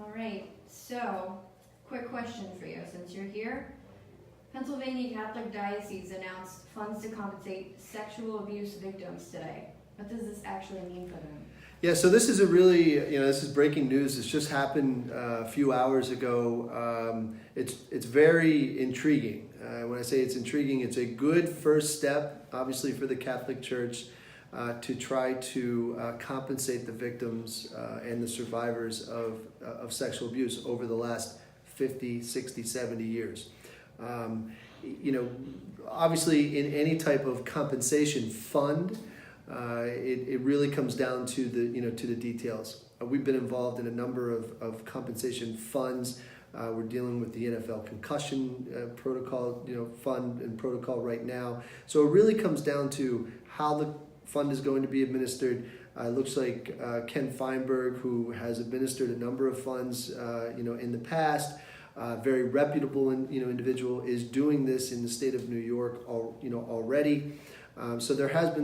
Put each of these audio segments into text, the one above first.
All right, so quick question for you since you're here. Pennsylvania Catholic Diocese announced funds to compensate sexual abuse victims today. What does this actually mean for them? Yeah, so this is a really, this is breaking news. This just happened a few hours ago. It's very intriguing. When I say it's intriguing, it's a good first step, obviously, for the Catholic Church to try to compensate the victims and the survivors of sexual abuse over the last 50, 60, 70 years. Obviously, in any type of compensation fund, it really comes down to the details. We've been involved in a number of compensation funds. We're dealing with the NFL concussion protocol, fund and protocol right now. So it really comes down to how the fund is going to be administered. It looks like Ken Feinberg, who has administered a number of funds, in the past, very reputable, individual, is doing this in the state of New York, already. So there has been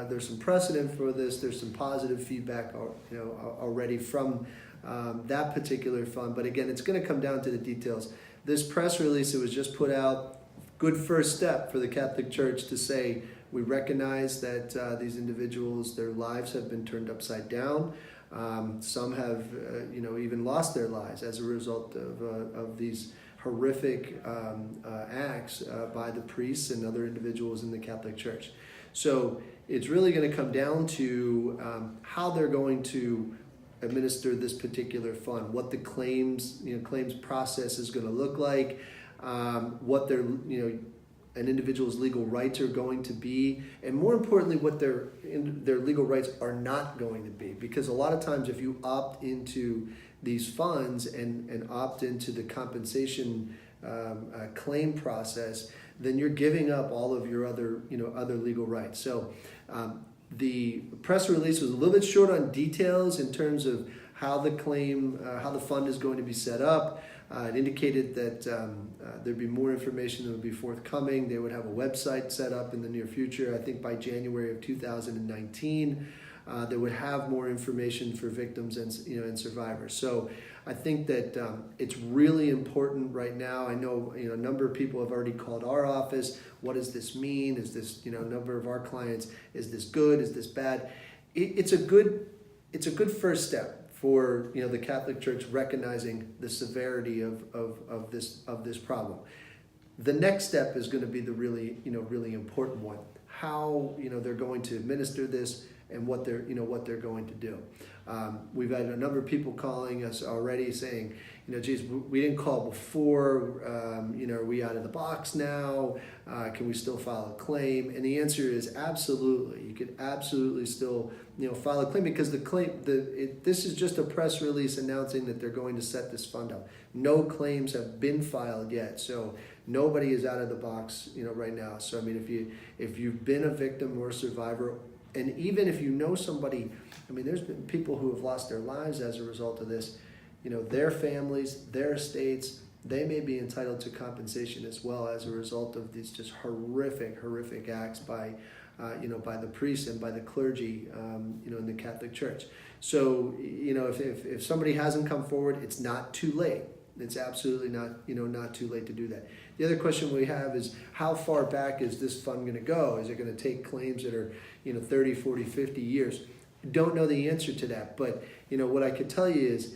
there's some precedent for this. There's some positive feedback, already from that particular fund. But again, it's going to come down to the details. This press release that was just put out, good first step for the Catholic Church to say we recognize that these individuals, their lives have been turned upside down. Some have, even lost their lives as a result of these horrific acts by the priests and other individuals in the Catholic Church. So it's really going to come down to how they're going to administer this particular fund, what the claims process is going to look like, what their an individual's legal rights are going to be, and more importantly, what their legal rights are not going to be. Because a lot of times, if you opt into these funds and opt into the compensation claim process, then you're giving up all of your other legal rights. So the press release was a little bit short on details in terms of how the fund is going to be set up. It indicated that there'd be more information that would be forthcoming. They would have a website set up in the near future. I think by January of 2019, they would have more information for victims and survivors. So I think that it's really important right now. I know a number of people have already called our office. What does this mean? Is this a number of our clients? Is this good? Is this bad? It's a good first step for the Catholic Church recognizing the severity of this problem. The next step is going to be the really important one. How they're going to administer this and what they're going to do. We've had a number of people calling us already saying, geez, we didn't call before. Are we out of the box now? Can we still file a claim? And the answer is absolutely. You could absolutely still file a claim, because this is just a press release announcing that they're going to set this fund up. No claims have been filed yet, so nobody is out of the box right now. So I mean, if you've been a victim or a survivor, and even if you know somebody, there's been people who have lost their lives as a result of this. Their families, their estates, they may be entitled to compensation as well as a result of these just horrific acts by the priests and by the clergy, in the Catholic Church. So, if somebody hasn't come forward, it's not too late. It's absolutely not too late to do that. The other question we have is, how far back is this fund going to go? Is it going to take claims that are 30, 40, 50 years? Don't know the answer to that, but what I could tell you is,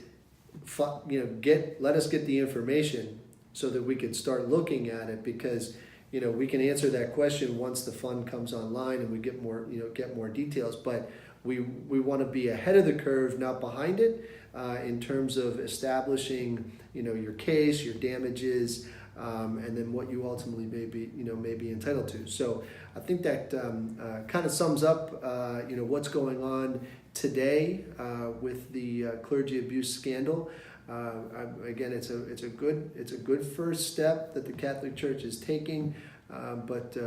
let us get the information so that we can start looking at it, because we can answer that question once the fund comes online and we get more details. But we want to be ahead of the curve, not behind it, in terms of establishing your case, your damages, and then what you ultimately may be entitled to. So I think that kind of sums up what's going on today with the clergy abuse scandal. Again, it's a good first step that the Catholic Church is taking, but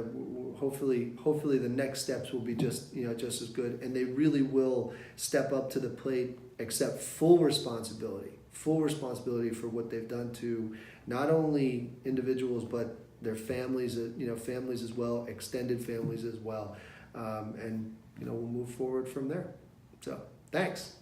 hopefully the next steps will be just as good, and they really will step up to the plate, accept full responsibility for what they've done to not only individuals but their families, families as well, extended families as well, and we'll move forward from there. So thanks.